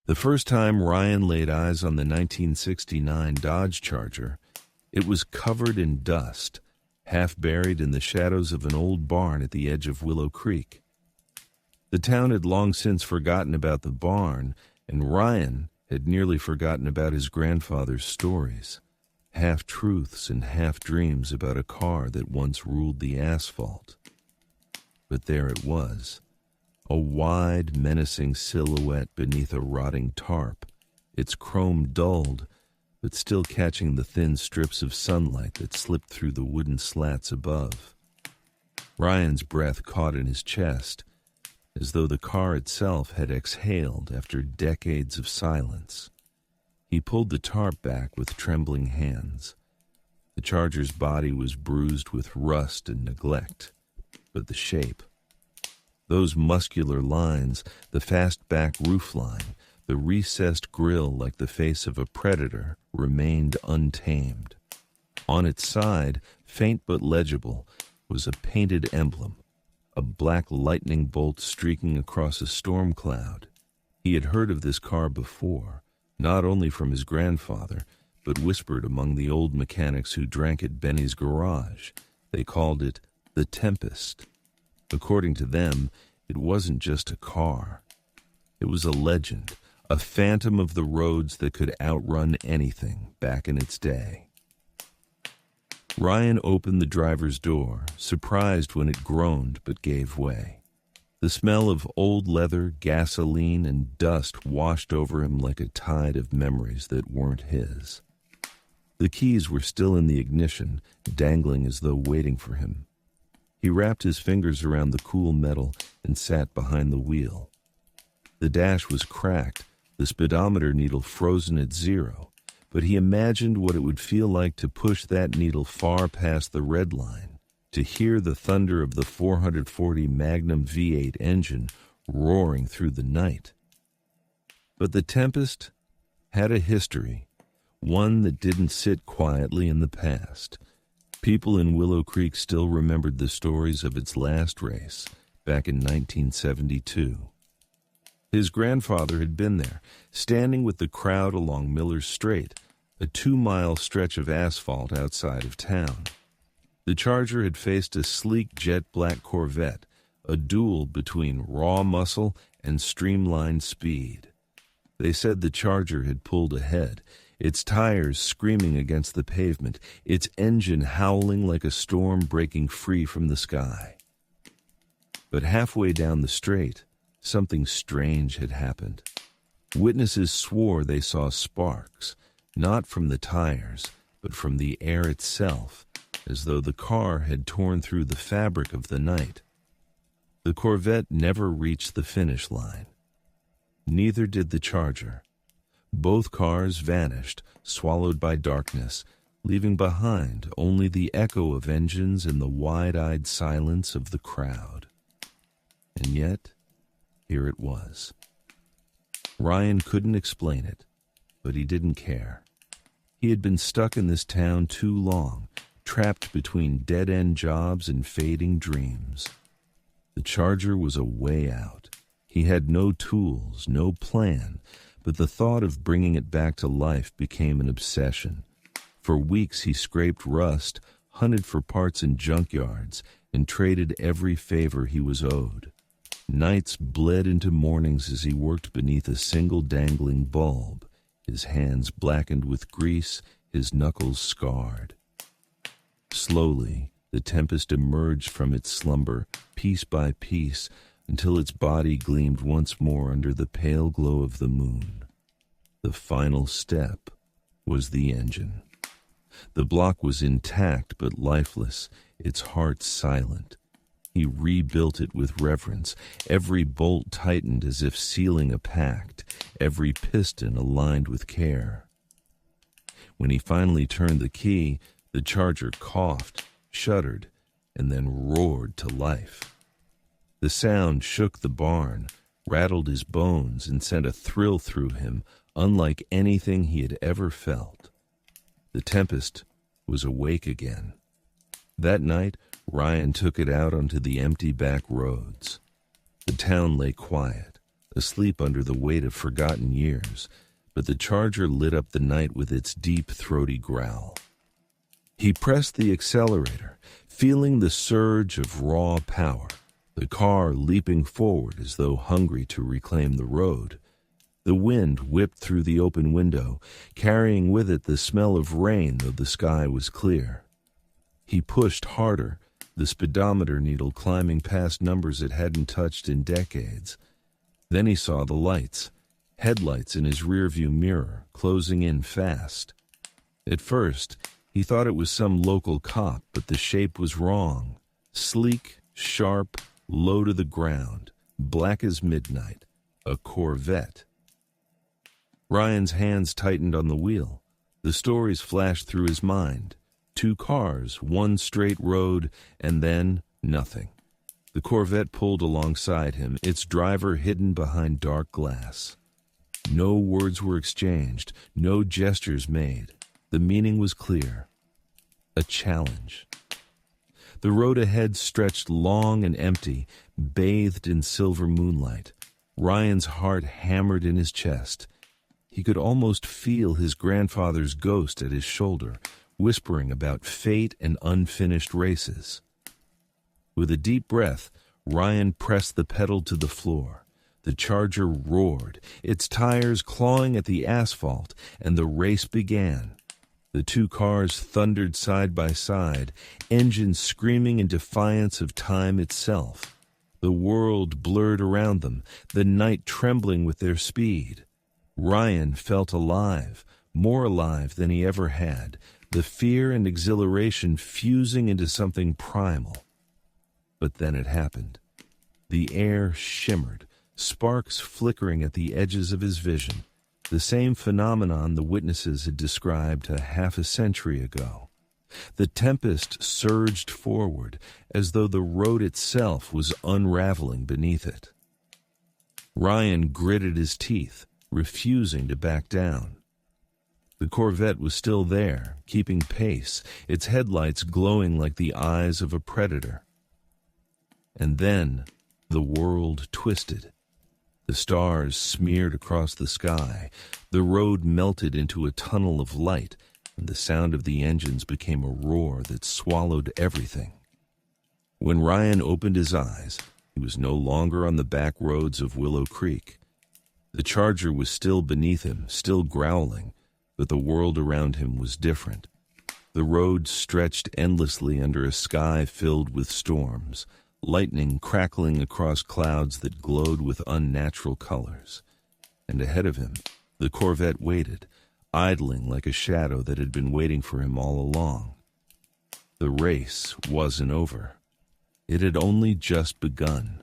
The first time Ryan laid eyes on the 1969 Dodge Charger, it was covered in dust, half buried in the shadows of an old barn at the edge of Willow Creek. The town had long since forgotten about the barn, and Ryan had nearly forgotten about his grandfather's stories, half-truths and half-dreams about a car that once ruled the asphalt. But there it was, a wide, menacing silhouette beneath a rotting tarp, its chrome dulled, but still catching the thin strips of sunlight that slipped through the wooden slats above. Ryan's breath caught in his chest, as though the car itself had exhaled after decades of silence. He pulled the tarp back with trembling hands. The Charger's body was bruised with rust and neglect, but the shape, those muscular lines, the fast-back roofline, the recessed grille like the face of a predator, remained untamed. On its side, faint but legible, was a painted emblem, a black lightning bolt streaking across a storm cloud. He had heard of this car before, not only from his grandfather, but whispered among the old mechanics who drank at Benny's garage. They called it the Tempest. According to them, it wasn't just a car. It was a legend, a phantom of the roads that could outrun anything back in its day. Ryan opened the driver's door, surprised when it groaned but gave way. The smell of old leather, gasoline, and dust washed over him like a tide of memories that weren't his. The keys were still in the ignition, dangling as though waiting for him. He wrapped his fingers around the cool metal and sat behind the wheel. The dash was cracked, the speedometer needle frozen at 0, but he imagined what it would feel like to push that needle far past the red line, to hear the thunder of the 440 Magnum V8 engine roaring through the night. But the Tempest had a history, one that didn't sit quietly in the past. People in Willow Creek still remembered the stories of its last race back in 1972. His grandfather had been there, standing with the crowd along Miller's Strait, a 2-mile stretch of asphalt outside of town. The Charger had faced a sleek jet-black Corvette, a duel between raw muscle and streamlined speed. They said the Charger had pulled ahead, its tires screaming against the pavement, its engine howling like a storm breaking free from the sky. But halfway down the straight, something strange had happened. Witnesses swore they saw sparks, not from the tires, but from the air itself, as though the car had torn through the fabric of the night. The Corvette never reached the finish line. Neither did the Charger. Both cars vanished, swallowed by darkness, leaving behind only the echo of engines and the wide-eyed silence of the crowd. And yet, here it was. Ryan couldn't explain it, but he didn't care. He had been stuck in this town too long, trapped between dead-end jobs and fading dreams. The Charger was a way out. He had no tools, no plan, but the thought of bringing it back to life became an obsession. For weeks he scraped rust, hunted for parts in junkyards, and traded every favor he was owed. Nights bled into mornings as he worked beneath a single dangling bulb, his hands blackened with grease, his knuckles scarred. Slowly, the Tempest emerged from its slumber, piece by piece, until its body gleamed once more under the pale glow of the moon. The final step was the engine. The block was intact but lifeless, its heart silent. He rebuilt it with reverence, every bolt tightened as if sealing a pact, every piston aligned with care. When he finally turned the key, the Charger coughed, shuddered, and then roared to life. The sound shook the barn, rattled his bones, and sent a thrill through him, unlike anything he had ever felt. The Tempest was awake again. That night, Ryan took it out onto the empty back roads. The town lay quiet, asleep under the weight of forgotten years, but the Charger lit up the night with its deep, throaty growl. He pressed the accelerator, feeling the surge of raw power, the car leaping forward as though hungry to reclaim the road. The wind whipped through the open window, carrying with it the smell of rain, though the sky was clear. He pushed harder, the speedometer needle climbing past numbers it hadn't touched in decades. Then he saw the lights, headlights in his rearview mirror, closing in fast. At first, he thought it was some local cop, but the shape was wrong. Sleek, sharp, low to the ground, black as midnight, a Corvette. Ryan's hands tightened on the wheel. The stories flashed through his mind. 2 cars, 1 straight road, and then nothing. The Corvette pulled alongside him, its driver hidden behind dark glass. No words were exchanged, no gestures made. The meaning was clear. A challenge. The road ahead stretched long and empty, bathed in silver moonlight. Ryan's heart hammered in his chest. He could almost feel his grandfather's ghost at his shoulder, whispering about fate and unfinished races. With a deep breath, Ryan pressed the pedal to the floor. The Charger roared, its tires clawing at the asphalt, and the race began. The 2 cars thundered side by side, engines screaming in defiance of time itself. The world blurred around them, the night trembling with their speed. Ryan felt alive, more alive than he ever had, the fear and exhilaration fusing into something primal. But then it happened. The air shimmered, sparks flickering at the edges of his vision, the same phenomenon the witnesses had described a half a century ago. The Tempest surged forward, as though the road itself was unraveling beneath it. Ryan gritted his teeth, refusing to back down. The Corvette was still there, keeping pace, its headlights glowing like the eyes of a predator. And then the world twisted. The stars smeared across the sky, the road melted into a tunnel of light, and the sound of the engines became a roar that swallowed everything. When Ryan opened his eyes, he was no longer on the back roads of Willow Creek. The Charger was still beneath him, still growling, but the world around him was different. The road stretched endlessly under a sky filled with storms, lightning crackling across clouds that glowed with unnatural colors. And ahead of him, the Corvette waited, idling like a shadow that had been waiting for him all along. The race wasn't over. It had only just begun.